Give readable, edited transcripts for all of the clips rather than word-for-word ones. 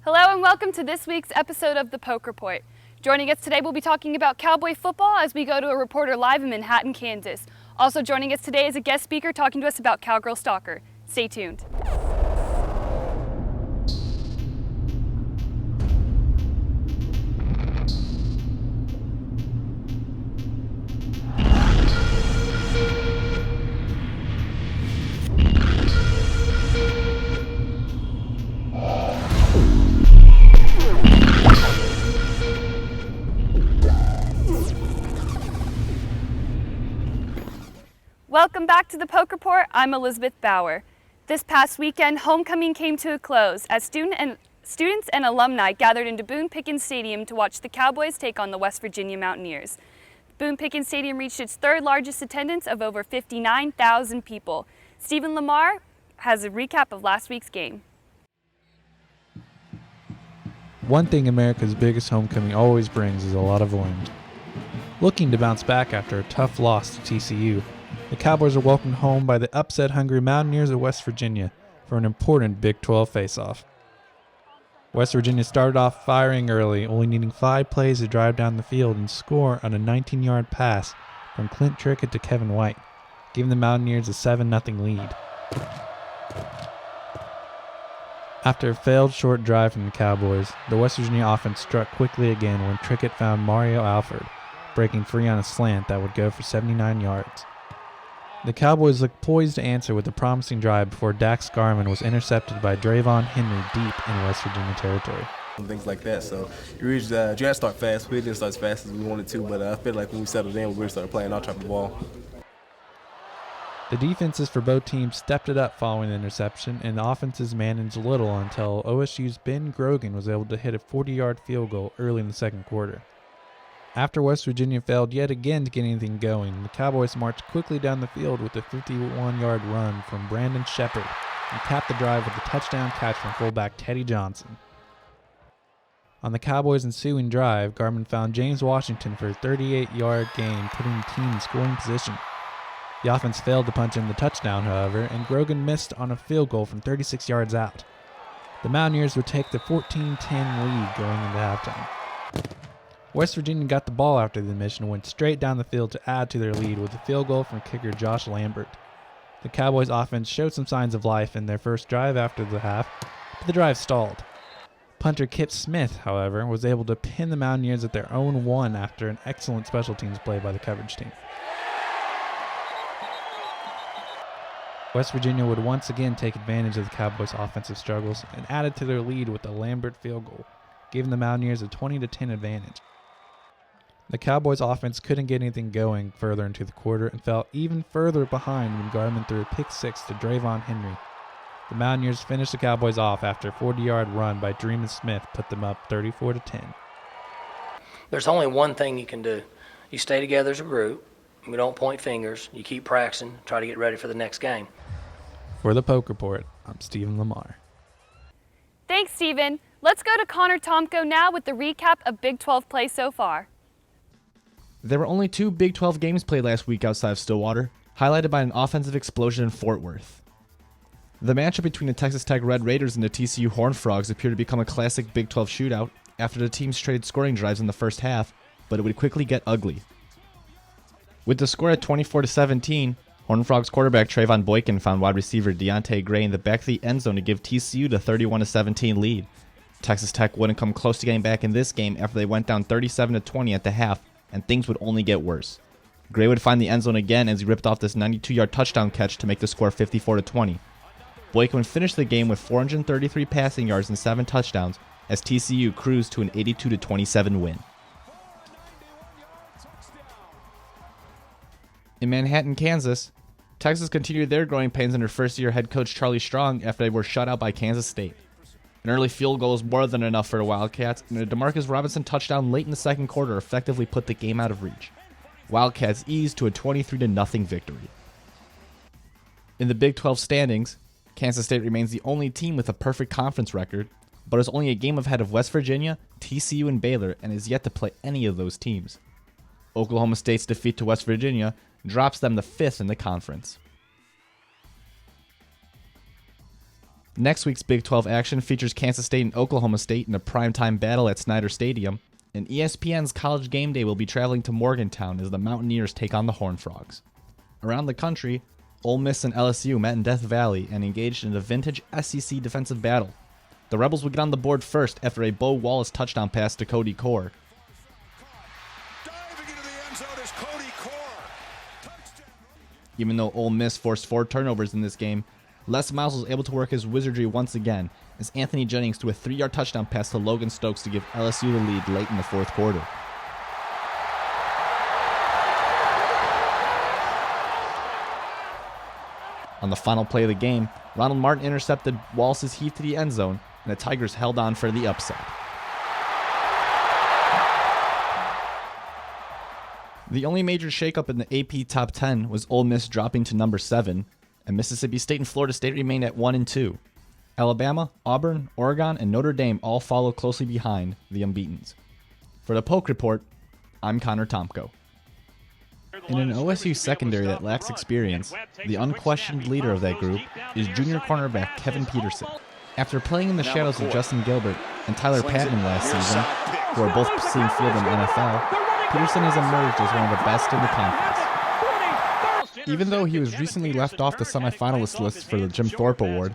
Hello and welcome to this week's episode of the Poke Report. Joining us today, we'll be talking about Cowboy football as we go to a reporter live in Manhattan, Kansas. Also joining us today is a guest speaker talking to us about Cowgirl Stalker. Stay tuned. Welcome back to the Poke Report. I'm Elizabeth Bauer. This past weekend, homecoming came to a close as students and alumni gathered into Boone Pickens Stadium to watch the Cowboys take on the West Virginia Mountaineers. Boone Pickens Stadium reached its third largest attendance of over 59,000 people. Stephen Lamar has a recap of last week's game. One thing America's biggest homecoming always brings is a lot of wind. Looking to bounce back after a tough loss to TCU, the Cowboys are welcomed home by the upset-hungry Mountaineers of West Virginia for an important Big 12 face-off. West Virginia started off firing early, only needing 5 plays to drive down the field and score on a 19-yard pass from Clint Trickett to Kevin White, giving the Mountaineers a 7-0 lead. After a failed short drive from the Cowboys, the West Virginia offense struck quickly again when Trickett found Mario Alford, breaking free on a slant that would go for 79 yards. The Cowboys looked poised to answer with a promising drive before Dax Garman was intercepted by Drayvon Henry deep in West Virginia territory. Things like that, so you really got to start fast. We didn't start as fast as we wanted to, but I feel like when we settled in, we really started playing our type of ball. The defenses for both teams stepped it up following the interception, and the offenses managed little until OSU's Ben Grogan was able to hit a 40-yard field goal early in the second quarter. After West Virginia failed yet again to get anything going, the Cowboys marched quickly down the field with a 51-yard run from Brandon Shepard and capped the drive with a touchdown catch from fullback Teddy Johnson. On the Cowboys' ensuing drive, Garman found James Washington for a 38-yard gain, putting the team in scoring position. The offense failed to punch in the touchdown, however, and Grogan missed on a field goal from 36 yards out. The Mountaineers would take the 14-10 lead going into halftime. West Virginia got the ball after the mission and went straight down the field to add to their lead with a field goal from kicker Josh Lambert. The Cowboys' offense showed some signs of life in their first drive after the half, but the drive stalled. Punter Kip Smith, however, was able to pin the Mountaineers at their own 1 after an excellent special teams play by the coverage team. West Virginia would once again take advantage of the Cowboys' offensive struggles and added to their lead with a Lambert field goal, giving the Mountaineers a 20-10 advantage. The Cowboys' offense couldn't get anything going further into the quarter and fell even further behind when Garman threw a pick 6 to Drayvon Henry. The Mountaineers finished the Cowboys off after a 40-yard run by Dreamin' Smith put them up 34-10. There's only one thing you can do. You stay together as a group. We don't point fingers. You keep practicing. Try to get ready for the next game. For the Poke Report, I'm Stephen Lamar. Thanks, Stephen. Let's go to Connor Tomko now with the recap of Big 12 play so far. There were only 2 Big 12 games played last week outside of Stillwater, highlighted by an offensive explosion in Fort Worth. The matchup between the Texas Tech Red Raiders and the TCU Horned Frogs appeared to become a classic Big 12 shootout after the teams traded scoring drives in the first half, but it would quickly get ugly. With the score at 24-17, Horned Frogs quarterback Trayvon Boykin found wide receiver Deontay Gray in the back of the end zone to give TCU the 31-17 lead. Texas Tech wouldn't come close to getting back in this game after they went down 37-20 at the half, and things would only get worse. Gray would find the end zone again as he ripped off this 92-yard touchdown catch to make the score 54-20. Boykin would finish the game with 433 passing yards and 7 touchdowns as TCU cruised to an 82-27 win. In Manhattan, Kansas, Texas continued their growing pains under first-year head coach Charlie Strong after they were shut out by Kansas State. An early field goal was more than enough for the Wildcats, and a DeMarcus Robinson touchdown late in the second quarter effectively put the game out of reach. Wildcats eased to a 23-0 victory. In the Big 12 standings, Kansas State remains the only team with a perfect conference record, but is only a game ahead of West Virginia, TCU, and Baylor, and is yet to play any of those teams. Oklahoma State's defeat to West Virginia drops them to 5th in the conference. Next week's Big 12 action features Kansas State and Oklahoma State in a primetime battle at Snyder Stadium, and ESPN's College Game Day will be traveling to Morgantown as the Mountaineers take on the Horned Frogs. Around the country, Ole Miss and LSU met in Death Valley and engaged in a vintage SEC defensive battle. The Rebels would get on the board first after a Bo Wallace touchdown pass to Cody Core. Diving into the end zone is Cody Core. Touchdown. Even though Ole Miss forced 4 turnovers in this game, Les Miles was able to work his wizardry once again as Anthony Jennings threw a 3-yard touchdown pass to Logan Stokes to give LSU the lead late in the fourth quarter. On the final play of the game, Ronald Martin intercepted Wallace's heave to the end zone, and the Tigers held on for the upset. The only major shakeup in the AP Top 10 was Ole Miss dropping to number 7, and Mississippi State and Florida State remained at 1 and 2. Alabama, Auburn, Oregon, and Notre Dame all follow closely behind the unbeatens. For the Poke Report, I'm Connor Tomko. In an OSU secondary that lacks experience, the unquestioned leader of that group is junior cornerback Kevin Peterson. After playing in the shadows of Justin Gilbert and Tyler Patton last season, who are both seeing field in the NFL, Peterson has emerged as one of the best in the conference. Even though he was recently left off the semifinalist list for the Jim Thorpe Award,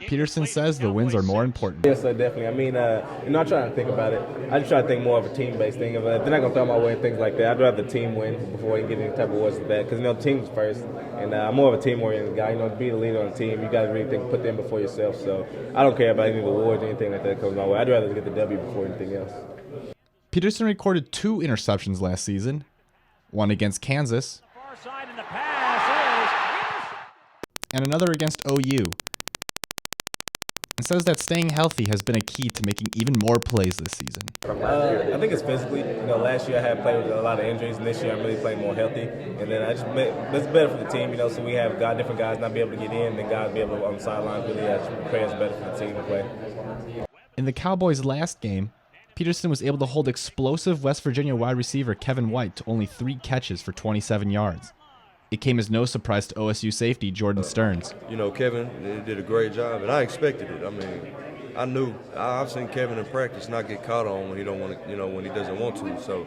Peterson says the wins are more important. Yes, sir, definitely. I mean, I'm not trying to think about it. I just try to think more of a team-based thing. If they're not going to throw my way and things like that, I'd rather the team win before you get any type of awards like that. Because, team's first. And I'm more of a team-oriented guy. To be the leader on the team, you got to really put them before yourself. So I don't care about any of the awards or anything like that comes my way. I'd rather get the W before anything else. Peterson recorded 2 interceptions last season, one against Kansas, and another against OU, and says that staying healthy has been a key to making even more plays this season. I think it's physically. Last year I had played with a lot of injuries, and this year I'm really playing more healthy. And then it's better for the team, so we have different guys not be able to get in, and guys be able to on the sidelines really prepare us better for the team to play. In the Cowboys' last game, Peterson was able to hold explosive West Virginia wide receiver Kevin White to only 3 catches for 27 yards. It came as no surprise to OSU safety Jordan Stearns. Kevin did a great job, and I expected it. I mean, I knew. I've seen Kevin in practice not get caught on when he don't want to, when he doesn't want to. So,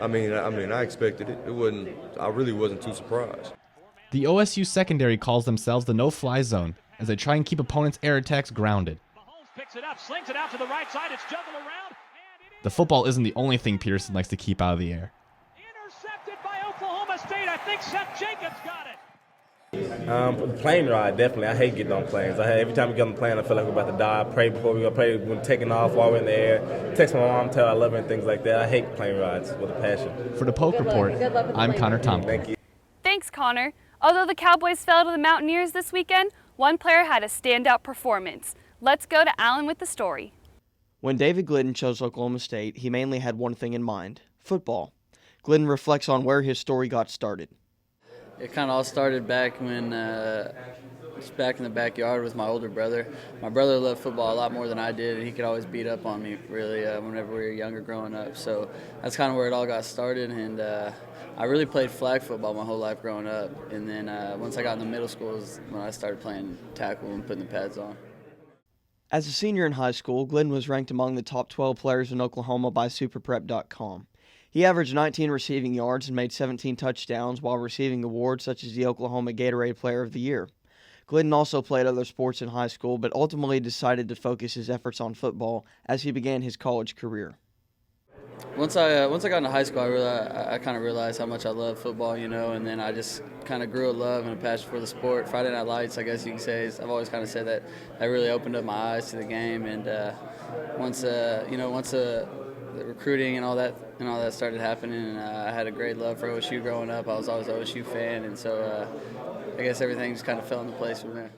I expected it. I really wasn't too surprised. The OSU secondary calls themselves the no-fly zone as they try and keep opponents' air attacks grounded. Mahomes picks it up, slings it out to the right side. It's juggled around. The football isn't the only thing Peterson likes to keep out of the air. Intercepted by Oklahoma State. I think Seth Jacobs got it. Plane ride, definitely. I hate getting on planes. Every time we get on the plane, I feel like we're about to die. I pray before we go. Pray when taking off, while we're in the air. Text my mom, tell her I love her and things like that. I hate plane rides with a passion. For the Poke Report, I'm Connor Thompson. Thank you. Thanks, Connor. Although the Cowboys fell to the Mountaineers this weekend, one player had a standout performance. Let's go to Alan with the story. When David Glidden chose Oklahoma State, he mainly had one thing in mind: football. Glidden reflects on where his story got started. It kind of all started back when just back in the backyard with my older brother. My brother loved football a lot more than I did, and he could always beat up on me, really, whenever we were younger growing up. So that's kind of where it all got started, and I really played flag football my whole life growing up. And then once I got into middle school is when I started playing tackle and putting the pads on. As a senior in high school, Glidden was ranked among the top 12 players in Oklahoma by SuperPrep.com. He averaged 19 receiving yards and made 17 touchdowns while receiving awards such as the Oklahoma Gatorade Player of the Year. Glidden also played other sports in high school, but ultimately decided to focus his efforts on football as he began his college career. Once I got into high school, I kind of realized how much I love football, and then I just kind of grew a love and a passion for the sport. Friday Night Lights, I guess you can say, I've always kind of said that really opened up my eyes to the game. And once the recruiting and all that started happening, and I had a great love for OSU growing up. I was always an OSU fan, and so I guess everything just kind of fell into place from there.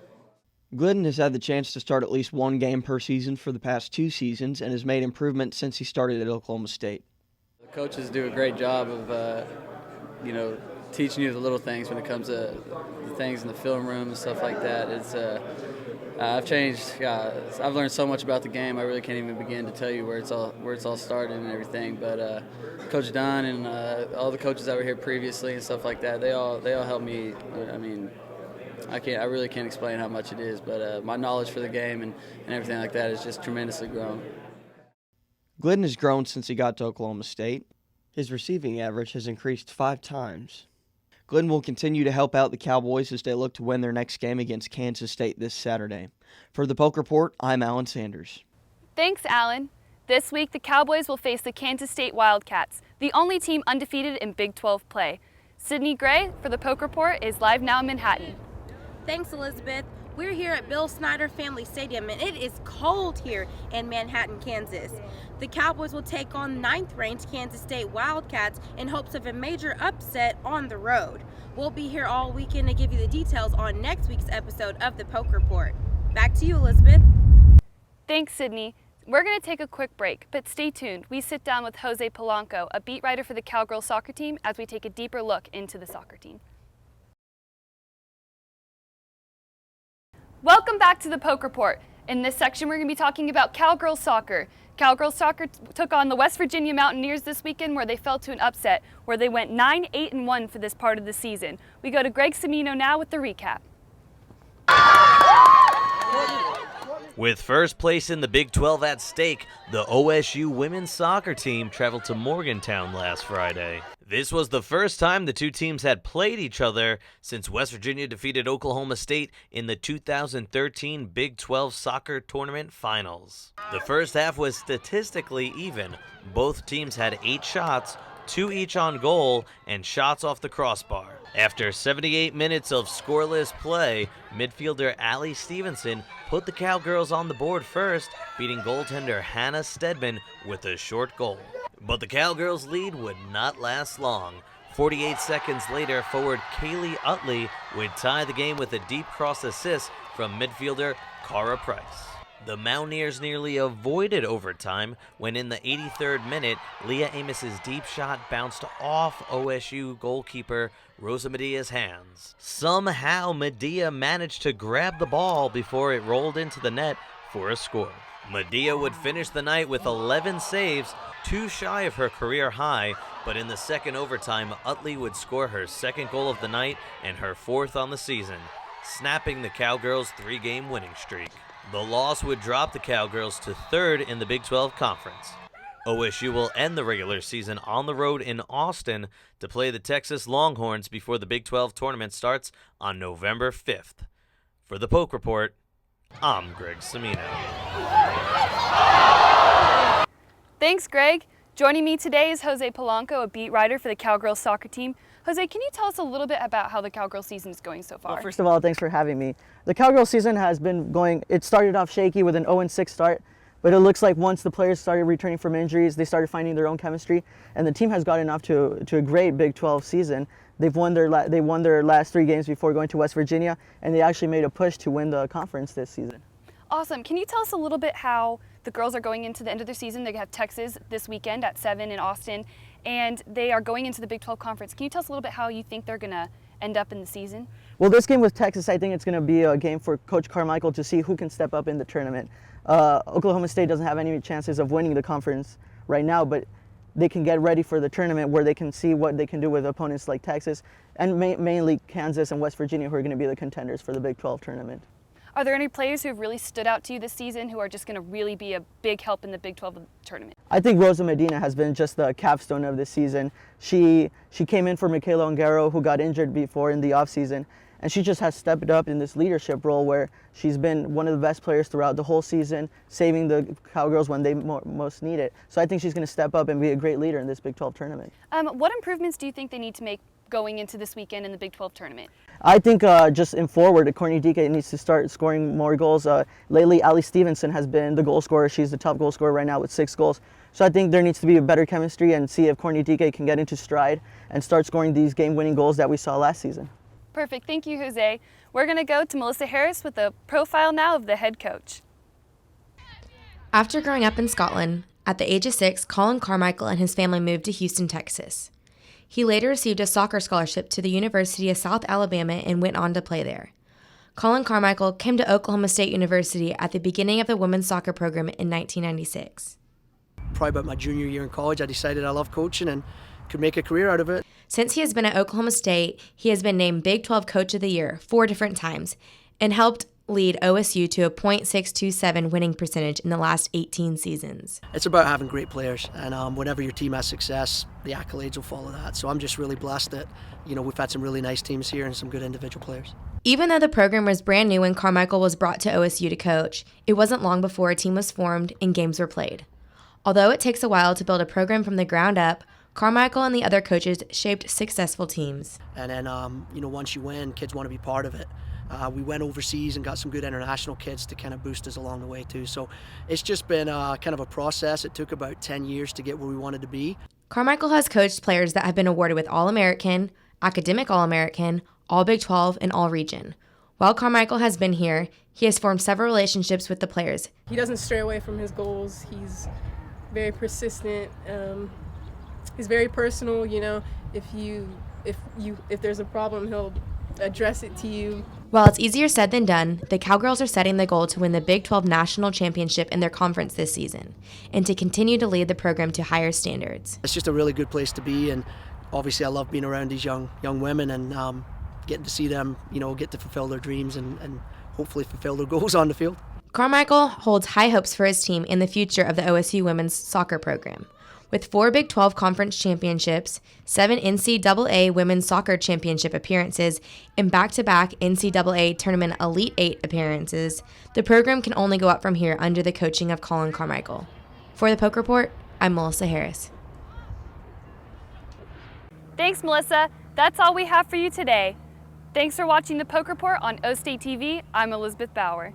Glidden has had the chance to start at least one game per season for the past 2 seasons and has made improvements since he started at Oklahoma State. The coaches do a great job of, teaching you the little things when it comes to the things in the film room and stuff like that. It's I've changed. I've learned so much about the game. I really can't even begin to tell you where it's all started and everything. But Coach Dunn and all the coaches that were here previously and stuff like that, they all helped me. I really can't explain how much it is, but my knowledge for the game and everything like that is just tremendously grown. Glidden has grown since he got to Oklahoma State. His receiving average has increased 5 times. Glidden will continue to help out the Cowboys as they look to win their next game against Kansas State this Saturday. For the Polk Report, I'm Alan Sanders. Thanks, Alan. This week, the Cowboys will face the Kansas State Wildcats, the only team undefeated in Big 12 play. Sydney Gray for the Polk Report is live now in Manhattan. Thanks, Elizabeth. We're here at Bill Snyder Family Stadium, and it is cold here in Manhattan, Kansas. The Cowboys will take on 9th-ranked Kansas State Wildcats in hopes of a major upset on the road. We'll be here all weekend to give you the details on next week's episode of the Polk Report. Back to you, Elizabeth. Thanks, Sydney. We're going to take a quick break, but stay tuned. We sit down with Jose Polanco, a beat writer for the Cowgirls soccer team, as we take a deeper look into the soccer team. Welcome back to the Polk Report. In this section, we're going to be talking about Cowgirls soccer. Cowgirls soccer took on the West Virginia Mountaineers this weekend, where they fell to an upset, where they went 9-8-1 for this part of the season. We go to Greg Cimino now with the recap. With first place in the Big 12 at stake, the OSU women's soccer team traveled to Morgantown last Friday. This was the first time the two teams had played each other since West Virginia defeated Oklahoma State in the 2013 Big 12 soccer tournament finals. The first half was statistically even. Both teams had 8 shots, 2 each on goal, and shots off the crossbar. After 78 minutes of scoreless play, midfielder Allie Stevenson put the Cowgirls on the board first, beating goaltender Hannah Stedman with a short goal. But the Cowgirls' lead would not last long. 48 seconds later, forward Kaylee Utley would tie the game with a deep cross assist from midfielder Cara Price. The Mountaineers nearly avoided overtime when in the 83rd minute, Leah Amos's deep shot bounced off OSU goalkeeper Rosa Media's hands. Somehow, Media managed to grab the ball before it rolled into the net for a score. Media would finish the night with 11 saves, 2 shy of her career high, but in the second overtime, Utley would score her second goal of the night and her 4th on the season, snapping the Cowgirls' 3-game winning streak. The loss would drop the Cowgirls to 3rd in the Big 12 Conference. OSU will end the regular season on the road in Austin to play the Texas Longhorns before the Big 12 tournament starts on November 5th. For the Polk Report, I'm Greg Cimino. Thanks, Greg. Joining me today is Jose Polanco, a beat writer for the Cowgirls soccer team. Jose, can you tell us a little bit about how the Cowgirls season is going so far? Well, first of all, thanks for having me. The Cowgirls season has been going, it started off shaky with an 0-6 start, but it looks like once the players started returning from injuries, they started finding their own chemistry, and the team has gotten off to a great Big 12 season. They won their last 3 games before going to West Virginia, and they actually made a push to win the conference this season. Awesome. Can you tell us a little bit how the girls are going into the end of their season? They have Texas this weekend at 7 in Austin, and they are going into the Big 12 Conference. Can you tell us a little bit how you think they're going to end up in the season? Well, this game with Texas, I think it's going to be a game for Coach Carmichael to see who can step up in the tournament. Oklahoma State doesn't have any chances of winning the conference right now, but they can get ready for the tournament where they can see what they can do with opponents like Texas and mainly Kansas and West Virginia, who are going to be the contenders for the Big 12 tournament. Are there any players who have really stood out to you this season who are just going to really be a big help in the Big 12 tournament? I think Rosa Medina has been just the capstone of this season. She came in for Michaela Ongaro, who got injured before in the offseason, and she just has stepped up in this leadership role where she's been one of the best players throughout the whole season, saving the Cowgirls when they most need it. So I think she's going to step up and be a great leader in this Big 12 tournament. What improvements do you think they need to make going into this weekend in the Big 12 tournament? I think just in forward, Courtney Dike needs to start scoring more goals. Lately, Allie Stevenson has been the goal scorer. She's the top goal scorer right now with 6 goals. So I think there needs to be a better chemistry and see if Courtney Dike can get into stride and start scoring these game-winning goals that we saw last season. Perfect. Thank you, Jose. We're going to go to Melissa Harris with a profile now of the head coach. After growing up in Scotland, at the age of 6, Colin Carmichael and his family moved to Houston, Texas. He later received a soccer scholarship to the University of South Alabama and went on to play there. Colin Carmichael came to Oklahoma State University at the beginning of the women's soccer program in 1996. Probably about my junior year in college, I decided I loved coaching and could make a career out of it. Since he has been at Oklahoma State, he has been named Big 12 Coach of the Year 4 different times and helped lead OSU to a .627 winning percentage in the last 18 seasons. It's about having great players, and whenever your team has success, the accolades will follow that. So I'm just really blessed that, we've had some really nice teams here and some good individual players. Even though the program was brand new when Carmichael was brought to OSU to coach, it wasn't long before a team was formed and games were played. Although it takes a while to build a program from the ground up, Carmichael and the other coaches shaped successful teams. And then, once you win, kids want to be part of it. We went overseas and got some good international kids to kind of boost us along the way too. So it's just been kind of a process. It took about 10 years to get where we wanted to be. Carmichael has coached players that have been awarded with All-American, Academic All-American, All Big 12, and All Region. While Carmichael has been here, he has formed several relationships with the players. He doesn't stray away from his goals. He's very persistent. He's very personal. If there's a problem, he'll address it to you. While it's easier said than done, the Cowgirls are setting the goal to win the Big 12 National Championship in their conference this season and to continue to lead the program to higher standards. It's just a really good place to be, and obviously I love being around these young women and getting to see them, get to fulfill their dreams and hopefully fulfill their goals on the field. Carmichael holds high hopes for his team in the future of the OSU women's soccer program. With 4 Big 12 conference championships, 7 NCAA women's soccer championship appearances, and back-to-back NCAA tournament Elite 8 appearances, the program can only go up from here under the coaching of Colin Carmichael. For the Poke Report, I'm Melissa Harris. Thanks, Melissa. That's all we have for you today. Thanks for watching the Poke Report on O State TV. I'm Elizabeth Bauer.